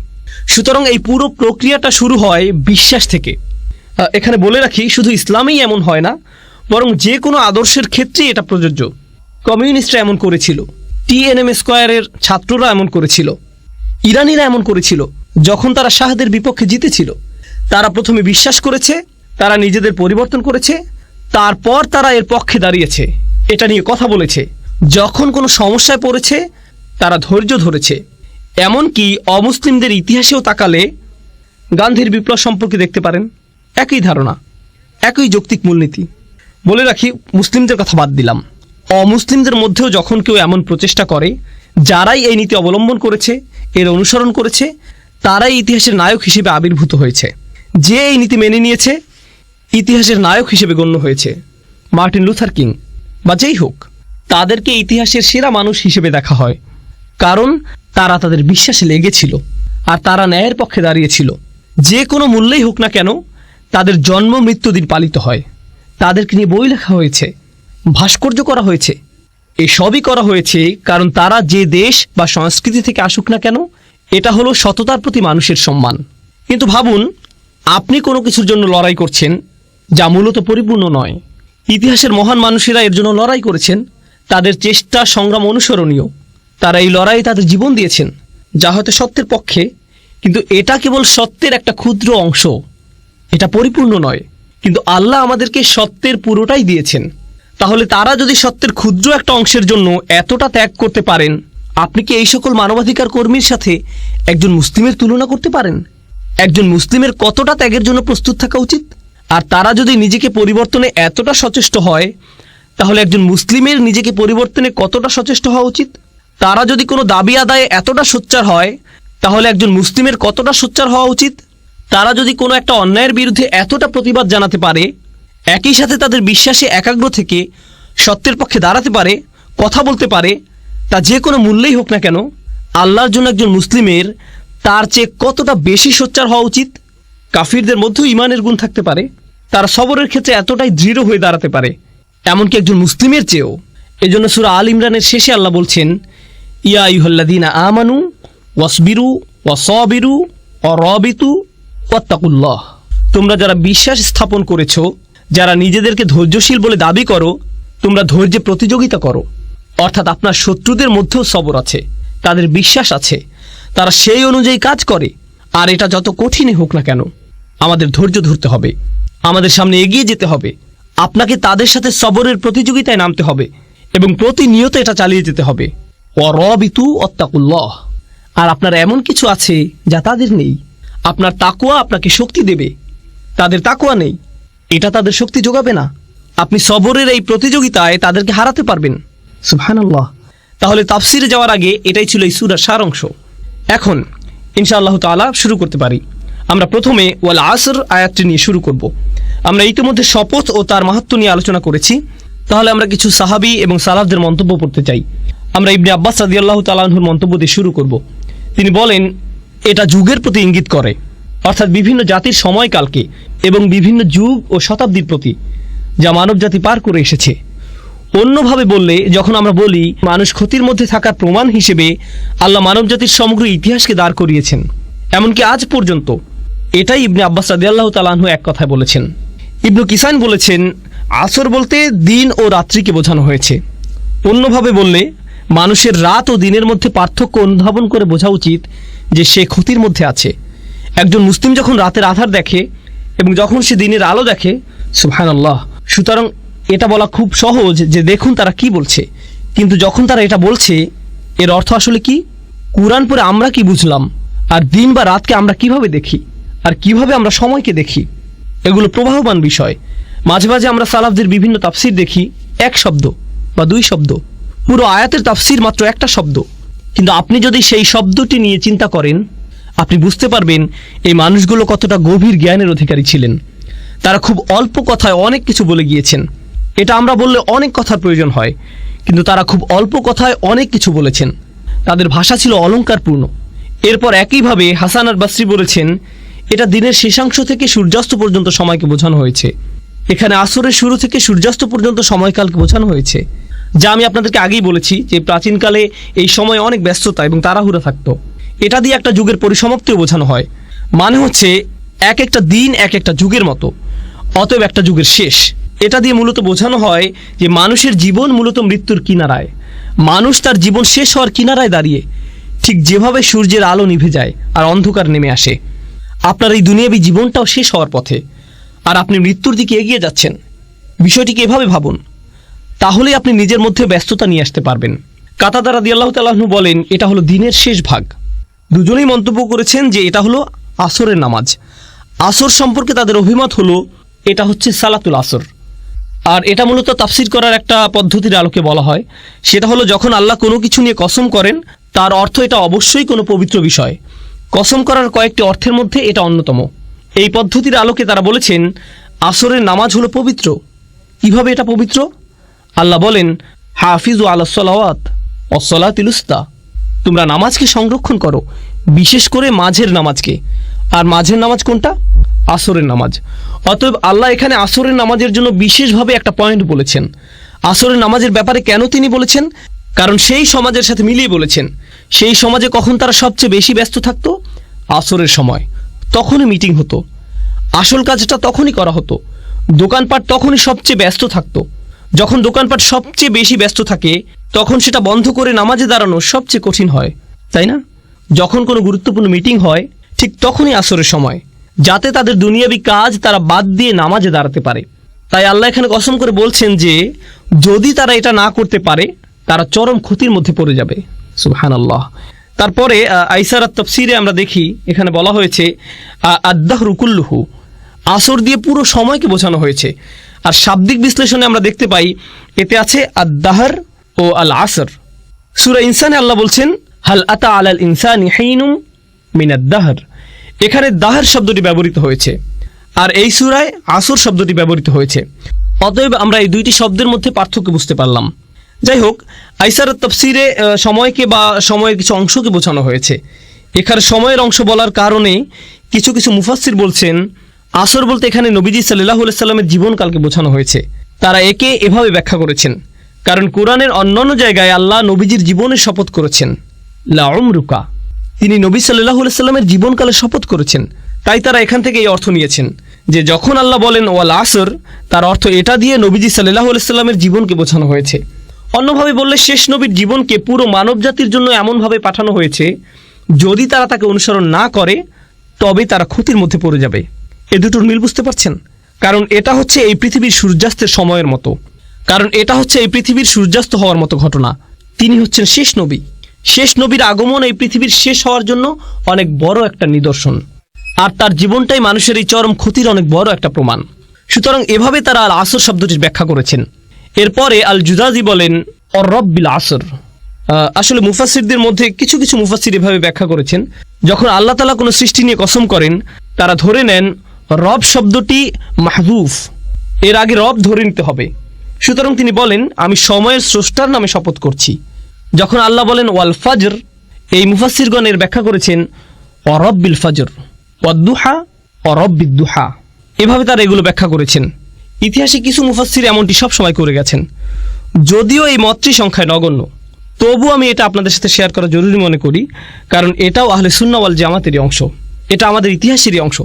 সুতরাং এই পুরো প্রক্রিয়াটা শুরু হয় বিশ্বাস থেকে। এখানে বলে রাখি, শুধু ইসলামেই এমন হয় না, বরং যে কোনো আদর্শের ক্ষেত্রেই এটা প্রযোজ্য। কমিউনিস্টরা এমন করেছিল, TNM স্কয়ারের ছাত্ররা এমন করেছিল, ইরানিরা এমন করেছিল। যখন তারা শাহদের বিপক্ষে জিতেছিল, তারা প্রথমে বিশ্বাস করেছে, তারা নিজেদের পরিবর্তন করেছে, তারপর তারা এর পক্ষে দাঁড়িয়েছে, এটা নিয়ে কথা বলেছে। যখন কোনো সমস্যায় পড়েছে তারা ধৈর্য ধরেছে। এমনকি অমুসলিমদের ইতিহাসেও তাকালে গান্ধীর বিপ্লব সম্পর্কে দেখতে পারেন, একই ধারণা, একই যৌক্তিক মূলনীতি। বলে রাখি, মুসলিমদের কথা বাদ দিলাম, অমুসলিমদের মধ্যেও যখন কেউ এমন প্রচেষ্টা করে, যারাই এই নীতি অবলম্বন করেছে, এর অনুসরণ করেছে, তারাই ইতিহাসের নায়ক হিসেবে আবির্ভূত হয়েছে। যে এই নীতি মেনে নিয়েছে ইতিহাসের নায়ক হিসেবে গণ্য হয়েছে। মার্টিন লুথার কিং বা যেই হোক, তাদেরকে ইতিহাসের সেরা মানুষ হিসেবে দেখা হয়, কারণ তারা তাদের বিশ্বাসে লেগেছিল আর তারা ন্যায়ের পক্ষে দাঁড়িয়েছিল। যে কোনো মূল্যেই হোক না কেন তাদের জন্ম মৃত্যুদিন পালিত হয়, তাদেরকে নিয়ে বই লেখা হয়েছে, ভাস্কর্য করা হয়েছে। এসবই করা হয়েছে কারণ তারা যে দেশ বা সংস্কৃতি থেকে আসুক না কেন, এটা হলো সততার প্রতি মানুষের সম্মান। কিন্তু ভাবুন, আপনি কোনো কিছুর জন্য লড়াই করছেন যা মূলত পরিপূর্ণ নয়। ইতিহাসের মহান মানুষেরা এর জন্য লড়াই করেছেন, তাদের চেষ্টা সংগ্রাম অনুসরণীয়। তারা এই লড়াইয়ে তাদের জীবন দিয়েছেন, যা হয়তো সত্যের পক্ষে, কিন্তু এটা কেবল সত্যের একটা ক্ষুদ্র অংশ, এটা পরিপূর্ণ নয়। কিন্তু আল্লাহ আমাদেরকে সত্যের পুরোটাই দিয়েছেন। তাহলে তারা যদি সত্যের ক্ষুদ্র একটা অংশের জন্য এতটা ত্যাগ করতে পারেন, আপনি কি এই সকল মানবাধিকার কর্মীর সাথে একজন মুসলিমের তুলনা করতে পারেন? একজন মুসলিমের কতটা ত্যাগের জন্য প্রস্তুত থাকা উচিত? আর তারা যদি নিজেকে পরিবর্তনে এতটা সচেষ্ট হয়, তাহলে একজন মুসলিমের নিজেকে পরিবর্তনে কতটা সচেষ্ট হওয়া উচিত? তারা যদি কোনো দাবি আদায়ে এতটা সোচ্চার হয়, তাহলে একজন মুসলিমের কতটা সোচ্চার হওয়া উচিত? তারা যদি কোনো একটা অন্যায়ের বিরুদ্ধে এতটা প্রতিবাদ জানাতে পারে, একই সাথে তাদের বিশ্বাসে একাগ্র থেকে সত্যের পক্ষে দাঁড়াতে পারে, কথা বলতে পারে, তা যে কোনো মূল্যেই হোক না কেন, আল্লাহর জন্য একজন মুসলিমের তার চেয়ে কতটা বেশি সোচ্চার হওয়া উচিত? কাফিরদের মধ্যেও ঈমানের গুণ থাকতে পারে, তারা সবরের ক্ষেত্রে এতটাই দৃঢ় হয়ে দাঁড়াতে পারে, এমনকি একজন মুসলিমের চেয়েও। এই জন্য সূরা আল ইমরানের শেষে আল্লাহ বলছেন, ইয়া আইয়ুহাল্লাযীনা আমানু ওয়াসবিরু ওয়াসাবিরু ওয়ারাবিতু ওয়াত্তাকুল্লাহ। তোমরা যারা বিশ্বাস স্থাপন করেছো, যারা নিজেদেরকে ধৈর্যশীল বলে দাবি করো, তোমরা ধৈর্যে প্রতিযোগিতা করো। অর্থাৎ আপনার শত্রুদের মধ্যেও সবর আছে, তাদের বিশ্বাস আছে, তারা সেই অনুযায়ী কাজ করে। আর এটা যত কঠিনই হোক না কেন, আমাদের ধৈর্য ধরতে হবে, আমাদের সামনে এগিয়ে যেতে হবে। আপনাকে তাদের সাথে সবরের প্রতিযোগিতায় নামতে হবে এবং প্রতিনিয়ত এটা চালিয়ে যেতে হবে। ওয়ারাবিতু ওয়াত্তাকুল্লাহ। আর আপনার এমন কিছু আছে যা তাদের নেই। আপনার তাকওয়া আপনাকে শক্তি দেবে, তাদের তাকওয়া নেই, এটা তাদের শক্তি যোগাবে না। আপনি সবরের এই প্রতিযোগিতায় তাদেরকে হারাতে পারবেন। সুবহানাল্লাহ। তাহলে তাফসিরে যাওয়ার আগে এটাই ছিল এই সূরার সারাংশ। এখন ইনশাআল্লাহ তাআলা শুরু করতে পারি। আমরা প্রথমে ওয়াল আসর আয়াতটি নিয়ে শুরু করব। আমরা ইতিমধ্যে শপথ ও তার মাহাত্ম্য নিয়ে আলোচনা করেছি। তাহলে আমরা কিছু সাহাবী এবং সালাফদের মন্তব্য পড়তে চাই। আমরা ইবনে আব্বাস রাদিয়াল্লাহু তাআলা আনহুর মন্তব্য দিয়ে শুরু করব। তিনি বলেন, এটা যুগের প্রতি ইঙ্গিত করে, অর্থাৎ বিভিন্ন জাতির সময়কালকে এবং বিভিন্ন যুগ ও শতাব্দীর প্রতি, যা মানব জাতি পার করে এসেছে। অন্যভাবে বললে, যখন আমরা বলি মানুষ ক্ষতির মধ্যে থাকার প্রমাণ হিসেবে আল্লাহ মানব জাতির সমগ্র ইতিহাসকে দাঁড় করিয়েছেন, এমনকি আজ পর্যন্ত, এটাই ইবনে আব্বাস রাদিয়াল্লাহু তাআলা আনহু এক কথায় বলেছেন। ইবনু কিসান বলেছেন, আসর বলতে দিন ও রাত্রিকে বোঝানো হয়েছে। অন্যভাবে বললে, মানুষের রাত ও দিনের মধ্যে পার্থক্য অনুধাবন করে বোঝা উচিত যে সে ক্ষতির মধ্যে আছে। একজন মুসলিম যখন রাতের আধার দেখে এবং যখন সে দিনের আলো দেখে, সুবহানাল্লাহ। সুতরাং এটা বলা খুব সহজ যে দেখুন তারা কি বলছে, কিন্তু যখন তারা এটা বলছে, এর অর্থ আসলে কি? কুরআন পড়ে আমরা কি বুঝলাম, আর দিন বা রাতকে আমরা কিভাবে দেখি, আর কিভাবে আমরা সময়কে দেখি, এগুলো প্রবাহমান বিষয়। মাঝে মাঝে আমরা সালাফদের বিভিন্ন তাফসির দেখি, এক শব্দ বা দুই শব্দ, পুরো আয়াতের তাফসির মাত্র একটা শব্দ। কিন্তু আপনি যদি সেই শব্দটি নিয়ে চিন্তা করেন, আপনি বুঝতে পারবেন এই মানুষগুলো কতটা গভীর জ্ঞানের অধিকারী ছিলেন। তারা খুব অল্প কথায় অনেক কিছু বলে গিয়েছেন। এটা আমরা বললে অনেক কথার প্রয়োজন হয়, কিন্তু তারা খুব অল্প কথায় অনেক কিছু বলেছেন। তাদের ভাষা ছিল অলংকারপূর্ণ। এরপর একইভাবে হাসান আল বাসরি বলেছেন, এটা দিনের শেষাংশ থেকে সূর্যাস্ত পর্যন্ত সময়কে বোঝানো হয়েছে। এখানে আসরের শুরু থেকে সূর্যাস্ত পর্যন্ত সময়কালকে বোঝানো হয়েছে, যা আমি আপনাদেরকে আগেই বলেছি যে প্রাচীনকালে এই সময় অনেক ব্যস্ততা এবং তাড়াহুড়া থাকতো। এটা দিয়ে একটা যুগের পরিসমাপ্তিও বোঝানো হয়। মানে হচ্ছে এক একটা দিন এক একটা যুগের মতো, অতএব একটা যুগের শেষ। এটা দিয়ে মূলত বোঝানো হয় যে মানুষের জীবন মূলত মৃত্যুর কিনারায়। মানুষ তার জীবন শেষ হওয়ার কিনারায় দাঁড়িয়ে, ঠিক যেভাবে সূর্যের আলো নিভে যায় আর অন্ধকার নেমে আসে। আপনার এই দুনিয়াবী জীবনটাও শেষ হওয়ার পথে, আর আপনি মৃত্যুর দিকে এগিয়ে যাচ্ছেন। বিষয়টিকে এভাবে ভাবুন, তাহলেই আপনি নিজের মধ্যে ব্যস্ততা নিয়ে আসতে পারবেন। কাতাদা রাদিয়াল্লাহু তাআলা আনহু বলেন, এটা হলো দিনের শেষ ভাগ। দুজনেই মন্তব্য করেছেন যে এটা হলো আসরের নামাজ। আসর সম্পর্কে তাদের অভিমত হলো এটা হচ্ছে সালাতুল আসর। আর এটা মূলত তাফসির করার একটা পদ্ধতির আলোকে বলা হয়। সেটা হলো, যখন আল্লাহ কোনো কিছু নিয়ে কসম করেন, তার অর্থ এটা অবশ্যই কোনো পবিত্র বিষয়। কসম করার কয়েকটি অর্থের মধ্যে এটা অন্যতম। এই পদ্ধতির আলোকে তারা বলেছেন আসরের নামাজ হলো পবিত্র। কিভাবে এটা পবিত্র? আল্লাহ বলেন, হাফিজু আলাস সালাওয়াত ওয়াস সালাতিল উস্তা, তোমরা নামাজকে সংরক্ষণ করো, বিশেষ করে মাঝের নামাজকে। আর মাঝের নামাজ কোনটা? আসরের নামাজ। অতএব আল্লাহ এখানে আসরের নামাজের জন্য বিশেষভাবে একটা পয়েন্ট বলেছেন। আসরের নামাজের ব্যাপারে কেন তিনি বলেছেন? কারণ সেই সমাজের সাথে মিলিয়ে বলেছেন। সেই সমাজে কখন তারা সবচেয়ে বেশি ব্যস্ত থাকতো? আসরের সময়। তখনই মিটিং হতো, আসল কাজটা তখনই করা হতো। দোকানপাট তখনই সবচেয়ে ব্যস্ত থাকতো। যখন দোকানপাট সবচেয়ে বেশি ব্যস্ত থাকে, তখন সেটা বন্ধ করে নামাজে দাঁড়ানো সবচেয়ে কঠিন হয়, তাই না? যখন কোনো গুরুত্বপূর্ণ মিটিং হয়, ঠিক তখনই আসরের সময়, যাতে তাদের দুনিয়াবী কাজ তারা বাদ দিয়ে নামাজে দাঁড়াতে পারে। তাই আল্লাহ এখানে কসম করে বলছেন যে যদি তারা এটা না করতে পারে, তারা চরম ক্ষতির মধ্যে পড়ে যাবে। সুবহানাল্লাহ। তারপরে আইসারাত তাফসিরে আমরা দেখি, এখানে বলা হয়েছে আদ-দাহরু কুল্লুহু, আসর দিয়ে পুরো সময়কে বোঝানো হয়েছে। আর শাব্দিক বিশ্লেষণে আমরা দেখতে পাই এতে আছে আদ-দাহর ও আল আসর। সূরা ইনসানে আল্লাহ বলছেন, হাল আতা আলাল ইনসানি হিনুম মিনাদ দাহর। এখানে দাহর শব্দটি ব্যবহৃত হয়েছে, আর এই সূরায় আসর শব্দটি ব্যবহৃত হয়েছে। অতএব আমরা এই দুইটি শব্দের মধ্যে পার্থক্য বুঝতে পারলাম। যাই হোক, আইসারাত তাফসিরে সময়কে বা সময়ের কিছু অংশকে বোঝানো হয়েছে। এখানে সময়ের অংশ বলার কারণে কিছু কিছু মুফাসসির বলছেন আসর বলতে এখানে নবীজি সাল্লাল্লাহু আলাইহি সাল্লামের জীবনকালকে বোঝানো হয়েছে। তারা একে এভাবে ব্যাখ্যা করেছেন, কারণ কোরআনের অন্যান্য জায়গায় আল্লাহ নবীজির জীবনের শপথ করেছেন, লা উমরুকা, তিনি নবী সাল্লাল্লাহু আলাইহি সাল্লামের জীবনকালে শপথ করেছেন। তাই তারা এখান থেকে এই অর্থ নিয়েছেন যে যখন আল্লাহ বলেন ওয়াল আসর, তার অর্থ এটা দিয়ে নবীজি সাল্লাল্লাহু আলাইহি সাল্লামের জীবনকে বোঝানো হয়েছে। অন্যভাবে বললে শেষ নবীর জীবনকে পুরো মানব জাতির জন্য এমনভাবে পাঠানো হয়েছে, যদি তারা তাকে অনুসরণ না করে তবে তারা ক্ষতির মধ্যে পড়ে যাবে। এ দুটোর মিল বুঝতে পারছেন? কারণ এটা হচ্ছে এই পৃথিবীর সূর্যাস্তের সময়ের মতো, সূর্যাস্ত হওয়ার মতো ঘটনা। তিনি হচ্ছেন শেষ নবী। শেষ নবীর আগমন এই পৃথিবীর শেষ হওয়ার জন্য অনেক বড় একটা নিদর্শন, আর তার জীবনটাই মানুষের এই চরম ক্ষতির অনেক বড় একটা প্রমাণ। সুতরাং এভাবে তারা আল আসর শব্দটির ব্যাখ্যা করেছেন। এরপরে আল জুজাজি বলেন অর রব্বিল আসর। আসলে মুফাসসিরদের মধ্যে কিছু কিছু মুফাসসির এভাবে ব্যাখ্যা করেছেন, যখন আল্লাহ তাআলা কোনো সৃষ্টি নিয়ে কসম করেন তারা ধরে নেন রব শব্দটি মাহযুফ, এর আগে রব ধরে নিতে হবে। সুতরাং তিনি বলেন আমি সময়ের স্রষ্টার নামে শপথ করছি। যখন আল্লাহ বলেন ওয়াল ফাজর, এই মুফাসসিরগণ এর ব্যাখ্যা করেছেন অরব্বিল ফাজর ওয়াদ্দুহা অরব্বিদ দুহা, এভাবে তারা এগুলো ব্যাখ্যা করেছেন। ইতিহাসে কিছু মুফাসসির এমনটি সব সময় করে গেছেন, যদিও এই মতটি সংখ্যায় নগণ্য, তবু আমি এটা আপনাদের সাথে শেয়ার করা জরুরি মনে করি, কারণ এটাও আহলে সুন্নাহ ওয়াল জামাতেরই অংশ, এটা আমাদের ইতিহাসেরই অংশ।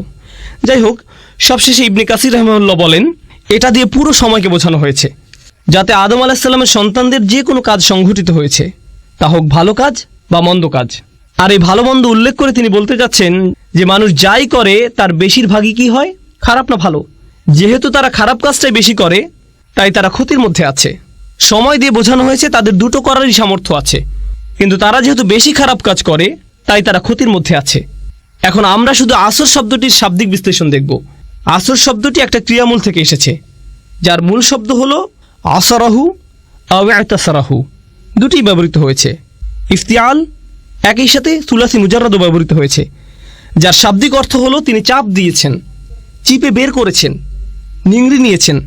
যাই হোক, সবশেষে ইবনে কাসির রাহিমাহুল্লাহ বলেন এটা দিয়ে পুরো সময়কে বোঝানো হয়েছে, যাতে আদম আলাইহিস সালামের সন্তানদের যে কোনো কাজ সংঘটিত হয়েছে, তা হোক ভালো কাজ বা মন্দ কাজ। আর এই ভালো মন্দ উল্লেখ করে তিনি বলতে যাচ্ছেন যে মানুষ যাই করে তার বেশিরভাগই কি হয়, খারাপ না ভালো। যেহেতু তারা খারাপ কাজটাই বেশি করে, তাই তারা ক্ষতির মধ্যে আছে। সময় দিয়ে বোঝানো হয়েছে তাদের দুটো করারই সামর্থ্য আছে, কিন্তু তারা যেহেতু বেশি খারাপ কাজ করে তাই তারা ক্ষতির মধ্যে আছে। এখন আমরা শুধু আসর শব্দটির শাব্দিক বিশ্লেষণ দেখব। আসর শব্দটি একটা ক্রিয়ামূল থেকে এসেছে, যার মূল শব্দ হলো আসরাহু আও ইতাসারাহু, দুটি ব্যবহৃত হয়েছে। ইফতিয়াল একই সাথে সুলাসি মুজাররাদও ব্যবহৃত হয়েছে, যার শাব্দিক অর্থ হলো তিনি চাপ দিয়েছেন, চিপে বের করেছেন, নিংড়ে নিয়েছেন।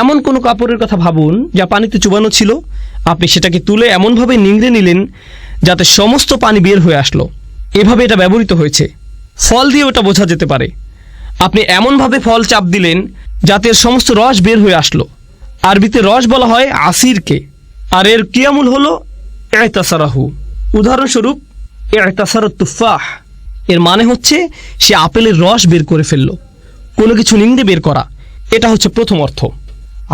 এমন কোনো কাপড়ের কথা ভাবুন যা পানিতে চুবানো ছিল, আপনি সেটাকে তুলে এমনভাবে নিংড়ে নিলেন যাতে সমস্ত পানি বের হয়ে আসলো, এভাবে এটা ব্যবহৃত হয়েছে। ফল দিয়ে ওটা বোঝা যেতে পারে, আপনি এমনভাবে ফল চাপ দিলেন যাতে এর সমস্ত রস বের হয়ে আসলো। আরবিতে রস বলা হয় আসিরকে, আর এর ক্রিয়ামূল হলো ইতাসারাহু। উদাহরণস্বরূপ ইতাসারাত তুফাহ, এর মানে হচ্ছে সে আপেলের রস বের করে ফেলল, কোনো কিছু নিংড়ে বের করা, এটা হচ্ছে প্রথম অর্থ।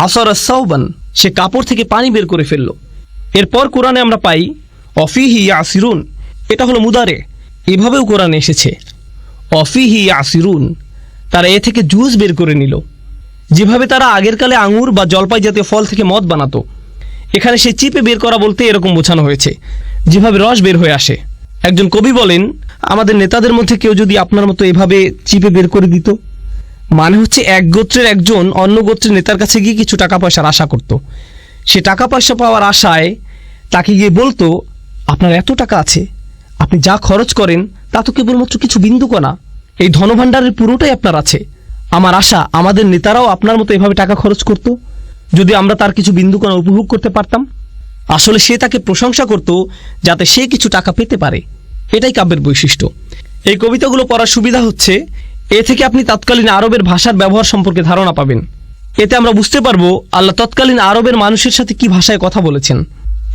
আসরা সাওবান, সে কাপড় থেকে পানি বের করে ফেলল। এরপর কোরআনে আমরা পাই অফিহি ইয়াসিরুন, এটা হলো মুদারে, এভাবেও কোরআনে এসেছে অফিহি ইয়াসিরুন, তারা এ থেকে জুস বের করে নিল। যেভাবে তারা আগের কালে আঙুর বা জলপাই জাতীয় ফল থেকে মদ বানাতো, এখানে সে চিপে বের করা বলতে এরকম বোঝানো হয়েছে, যেভাবে রস বের হয়ে আসে। একজন কবি বলেন আমাদের নেতাদের মধ্যে কেউ যদি আপনার মতো এভাবে চিপে বের করে দিত, মানে হচ্ছে এক গোত্রের একজন অন্য গোত্রের নেতার কাছে গিয়ে কিছু টাকা পয়সার আশা করত। সে টাকা পয়সা পাওয়ার আশায় তাকে গিয়ে বলতো আপনার এত টাকা আছে, আপনি যা খরচ করেন তা তো কেবলমাত্র কিছু বিন্দুকণা, এই ধনভাণ্ডারের পুরোটাই আপনার আছে। আমার আশা আমাদের নেতারাও আপনার মতো এভাবে টাকা খরচ করত, যদি আমরা তার কিছু বিন্দুকণা উপভোগ করতে পারতাম। আসলে সে তাকে প্রশংসা করত যাতে সে কিছু টাকা পেতে পারে, এটাই কাব্যের বৈশিষ্ট্য। এই কবিতাগুলো পড়ার সুবিধা হচ্ছে এ থেকে আপনি তৎকালীন আরবের ভাষার ব্যবহার সম্পর্কে ধারণা পাবেন। এতে আমরা বুঝতে পারবো আল্লাহ তৎকালীন আরবের মানুষের সাথে কি ভাষায় কথা বলেছেন,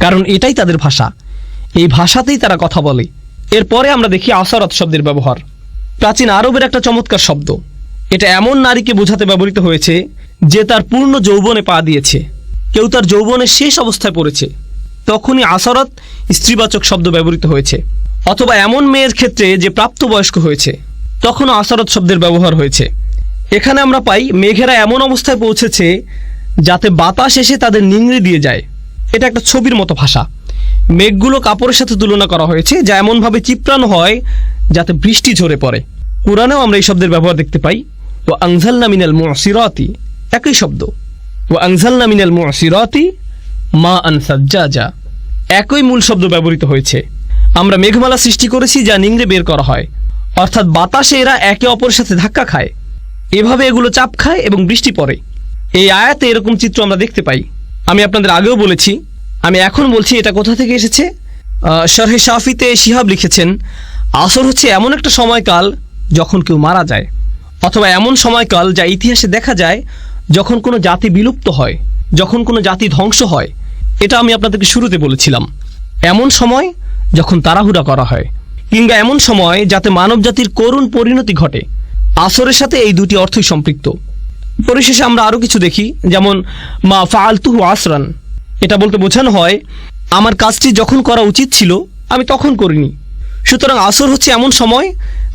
কারণ এটাই তাদের ভাষা, এই ভাষাতেই তারা কথা বলে। এরপরে আমরা দেখি আসরাত শব্দের ব্যবহার। প্রাচীন আরবের একটা চমৎকার শব্দ, এটা এমন নারীকে বোঝাতে ব্যবহৃত হয়েছে যে তার পূর্ণ যৌবনে পা দিয়েছে, কেউ তার যৌবনের শেষ অবস্থায় পড়েছে, তখনই আসরাত স্ত্রীবাচক শব্দ ব্যবহৃত হয়েছে। অথবা এমন মেয়ের ক্ষেত্রে যে প্রাপ্তবয়স্ক হয়েছে, তখনও আসরাত শব্দের ব্যবহার হয়েছে। এখানে আমরা পাই মেঘেরা এমন অবস্থায় পৌঁছেছে যাতে বাতাস এসে তাদের নিংড়ে দিয়ে যায়, এটা একটা ছবির মতো ভাষা। মেঘগুলো কাপড়ের সাথে তুলনা করা হয়েছে, যা এমনভাবে চিপড়ানো হয় যাতে বৃষ্টি ঝরে পড়ে। কোরআনেও আমরা এই শব্দের ব্যবহার দেখতে পাই, ও আনজালনা মিনাল মুসিরাতি, একই শব্দ, ও আনজালনা মিনাল মুসিরাতি মা আন সাজ্জাজা, একই মূল শব্দ ব্যবহৃত হয়েছে। আমরা মেঘমালা সৃষ্টি করেছি যা নিংড়ে বের করা হয়, অর্থাৎ বাতাসে এরা একে অপরের সাথে ধাক্কা খায়, এভাবে এগুলো চাপ খায় এবং বৃষ্টি পড়ে। এই আয়াতে এরকম চিত্র আমরা দেখতে পাই। আমি আপনাদের আগেও বলেছি, আমি এখন বলছি এটা কোথা থেকে এসেছে। শরহে শাফিতে শিহাব লিখেছেন আসর হচ্ছে এমন একটা সময়কাল যখন কেউ মারা যায়, অথবা এমন সময়কাল যা ইতিহাসে দেখা যায় যখন কোনো জাতি বিলুপ্ত হয়, যখন কোনো জাতি ধ্বংস হয়। এটা আমি আপনাদেরকে শুরুতে বলেছিলাম। এমন সময় যখন তাড়াহুড়া করা হয়, কিংবা এমন সময় যাতে মানব জাতির করুণ পরিণতি ঘটে। আসরের সাথে এই দুটি অর্থই সম্পৃক্ত। পরিশেষে আমরা আরও কিছু দেখি, যেমন মা ফাআলতুহু আসরান। এটা বলতে বোঝানো হয় আমার কাজটি যখন করা উচিত ছিল আমি তখন করিনি। সুতরাং আসর হচ্ছে এমন সময়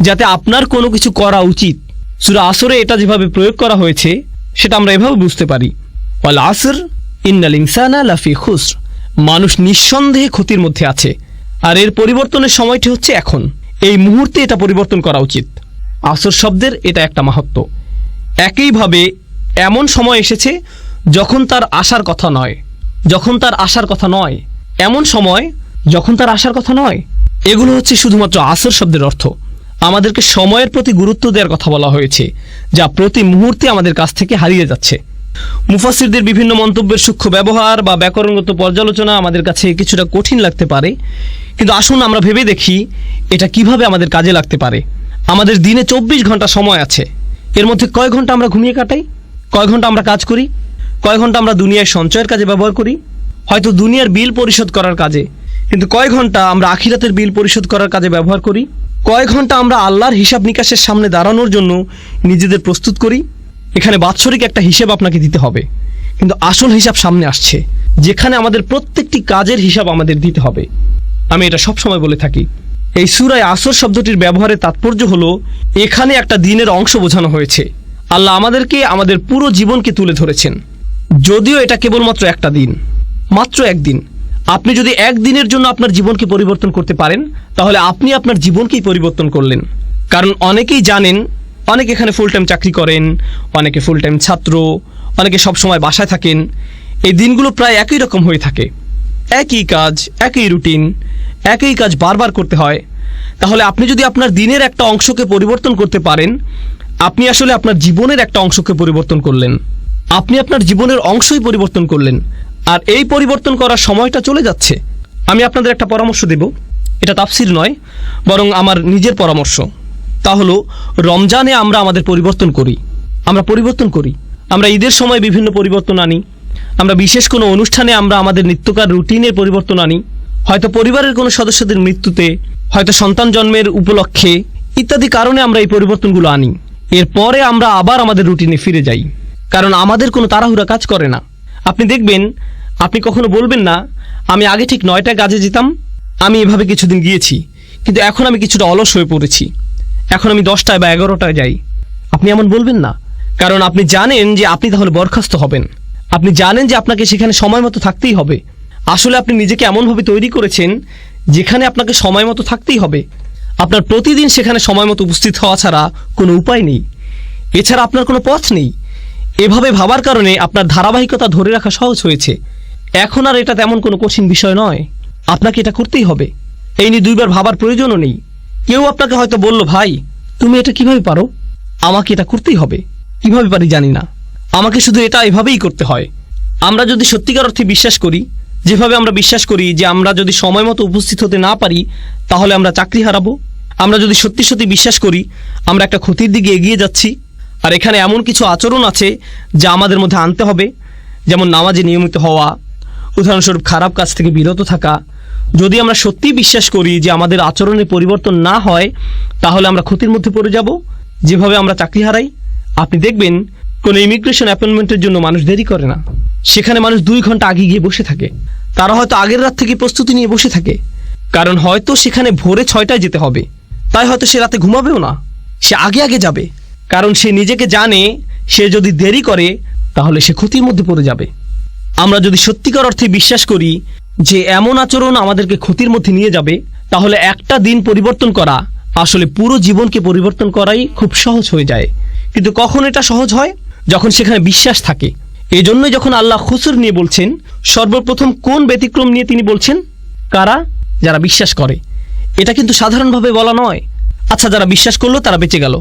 যাতে আপনার কোনো কিছু করা উচিত। সূরা আসরে এটা যেভাবে প্রয়োগ করা হয়েছে সেটা আমরা এভাবে বুঝতে পারি, ওয়াল আসর ইন্নাল ইনসানা লাফি খুসর। মানুষ নিঃসন্দেহে ক্ষতির মধ্যে আছে, আর এর পরিবর্তনের সময়টি হচ্ছে এখন, এই মুহূর্তে এটা পরিবর্তন করা উচিত। আসর শব্দের এটা একটা মাহাত্ম্য। একইভাবে এমন সময় এসেছে যখন তার আসার কথা নয়, যখন তার আসার কথা নয়, এমন সময় যখন তার আসার কথা নয়। এগুলো হচ্ছে শুধুমাত্র আসর শব্দের অর্থ। আমাদেরকে সময়ের প্রতি গুরুত্ব দেওয়ার কথা বলা হয়েছে, যা প্রতি মুহূর্তে আমাদের কাছ থেকে হারিয়ে যাচ্ছে। মুফাসসিরদের বিভিন্ন মন্তব্যের সূক্ষ্ম ব্যবহার বা ব্যাকরণগত পর্যালোচনা আমাদের কাছে কিছুটা কঠিন লাগতে পারে, কিন্তু আসুন আমরা ভেবে দেখি এটা কিভাবে আমাদের কাজে লাগতে পারে। আমাদের দিনে 24 ঘন্টা সময় আছে। এর মধ্যে কয় ঘন্টা আমরা ঘুমিয়ে কাটাই, কয় ঘন্টা আমরা কাজ করি, কয় ঘন্টা আমরা দুনিয়ায় সঞ্চয়ের কাজে ব্যবহার করি, হয়তো দুনিয়ার বিল পরিশোধ করার কাজে, কিন্তু কয় ঘন্টা আমরা আখিরাতের বিল পরিশোধ করার কাজে ব্যবহার করি, কয় ঘন্টা আমরা আল্লাহর হিসাব নিকাশের সামনে দাঁড়ানোর জন্য নিজেদের প্রস্তুত করি। এখানে বাৎসরিক একটা হিসেব আপনাকে দিতে হবে, কিন্তু আসল হিসাব সামনে আসছে, যেখানে আমাদের প্রত্যেকটি কাজের হিসাব আমাদের দিতে হবে। আমি এটা সবসময় বলে থাকি, এই সূরায় আসর শব্দটির ব্যবহারের তাৎপর্য হলো এখানে একটা দিনের অংশ বোঝানো হয়েছে। আল্লাহ আমাদেরকে আমাদের পুরো জীবনকে তুলে ধরেছেন, যদিও এটা কেবলমাত্র একটা দিন, মাত্র একদিন। আপনি যদি একদিনের জন্য আপনার জীবনকে পরিবর্তন করতে পারেন, তাহলে আপনি আপনার জীবনকেই পরিবর্তন করলেন। কারণ অনেকেই জানেন, অনেকে এখানে ফুল টাইম চাকরি করেন, অনেকে ফুল টাইম ছাত্র, অনেকে সবসময় বাসায় থাকেন। এই দিনগুলো প্রায় একই রকম হয়ে থাকে, একই কাজ, একই রুটিন, একই কাজ বারবার করতে হয়। তাহলে আপনি যদি আপনার দিনের একটা অংশকে পরিবর্তন করতে পারেন, আপনি আসলে আপনার জীবনের একটা অংশকে পরিবর্তন করলেন। আপনি আপনার জীবনের অংশই পরিবর্তন করলেন, আর এই পরিবর্তন করার সময়টা চলে যাচ্ছে। আমি আপনাদের একটা পরামর্শ দেব, এটা তাফসির নয়, বরং আমার নিজের পরামর্শ। তা হলো, রমজানে আমরা আমাদের পরিবর্তন করি, আমরা ঈদের সময় বিভিন্ন পরিবর্তন আনি, আমরা বিশেষ কোনো অনুষ্ঠানে আমরা আমাদের নিত্যকার রুটিনের পরিবর্তন আনি, হয়তো পরিবারের কোনো সদস্যদের মৃত্যুতে, হয়তো সন্তান জন্মের উপলক্ষে, ইত্যাদি কারণে আমরা এই পরিবর্তনগুলো আনি। এরপরে আমরা আবার আমাদের রুটিনে ফিরে যাই, কারণ আমাদের কোনো তাড়াহুড়া কাজ করে না। আপনি দেখবেন, আপনি কখনো বলবেন না আমি আগে ঠিক 9টায় কাজে যেতাম, আমি এভাবে কিছুদিন গিয়েছি, কিন্তু এখন আমি কিছুটা অলস হয়ে পড়েছি, এখন আমি 10টায় বা 11টায় যাই। আপনি এমন বলবেন না, কারণ আপনি জানেন যে আপনি তাহলে বরখাস্ত হবেন। আপনি জানেন যে আপনাকে সেখানে সময় মতো থাকতেই হবে। আসলে আপনি নিজেকে এমনভাবে তৈরি করেছেন যেখানে আপনাকে সময় মতো থাকতেই হবে। আপনার প্রতিদিন সেখানে সময় মতো উপস্থিত হওয়া ছাড়া কোনো উপায় নেই, এছাড়া আপনার কোনো পথ নেই। এভাবে ভাবার কারণে আপনার ধারাবাহিকতা ধরে রাখা সহজ হয়েছে। এখন আর এটা তেমন কোনো কঠিন বিষয় নয়, আপনাকে এটা করতেই হবে। এই নিয়ে দুইবার ভাবার প্রয়োজনও নেই। কেউ আপনাকে হয়তো বলল, ভাই তুমি এটা কিভাবে পারো? আমাকে এটা করতেই হবে, কিভাবে পারি জানি না, আমাকে শুধু এটা এভাবেই করতে হয়। আমরা যদি সত্যিকার অর্থে বিশ্বাস করি, যেভাবে আমরা বিশ্বাস করি যে আমরা যদি সময় মতো উপস্থিত হতে না পারি তাহলে আমরা চাকরি হারাবো, আমরা যদি সত্যি সত্যি বিশ্বাস করি আমরা একটা ক্ষতির দিকে এগিয়ে যাচ্ছি, আর এখানে এমন কিছু আচরণ আছে যা আমাদের মধ্যে আনতে হবে, যেমন নামাজে নিয়মিত হওয়া, উদাহরণস্বরূপ খারাপ কাজ থেকে বিরত থাকা। যদি আমরা সত্যিই বিশ্বাস করি যে আমাদের আচরণে পরিবর্তন না হয় তাহলে আমরা ক্ষতির মধ্যে পড়ে যাব, যেভাবে আমরা চাকরি হারাই। আপনি দেখবেন কোনো ইমিগ্রেশন অ্যাপয়েন্টমেন্টের জন্য মানুষ দেরি করে না, সেখানে মানুষ 2 ঘন্টা আগে গিয়ে বসে থাকে। তারা হয়তো আগের রাত থেকে প্রস্তুতি নিয়ে বসে থাকে, কারণ হয়তো সেখানে ভোরে 6টায় যেতে হবে, তাই হয়তো সে রাতে ঘুমাবেও না, সে আগে আগে যাবে, কারণ সে নিজেকে জানে সে যদি দেরি করে তাহলে সে ক্ষতির মধ্যে পড়ে যাবে। আমরা যদি সত্যিকার অর্থে বিশ্বাস করি যে এমন আচরণ আমাদেরকে ক্ষতির মধ্যে নিয়ে যাবে, তাহলে একটা দিন পরিবর্তন করা আসলে পুরো জীবনকে পরিবর্তন করাই খুব সহজ হয়ে যায়। কিন্তু কখন এটা সহজ হয়? যখন সেখানে বিশ্বাস থাকে। এই জন্যই যখন আল্লাহ খুসর নিয়ে বলছেন, সর্বপ্রথম কোন ব্যতিক্রম নিয়ে তিনি বলছেন? কারা? যারা বিশ্বাস করে। এটা কিন্তু সাধারণভাবে বলা নয়, আচ্ছা যারা বিশ্বাস করলো তারা বেঁচে গেল,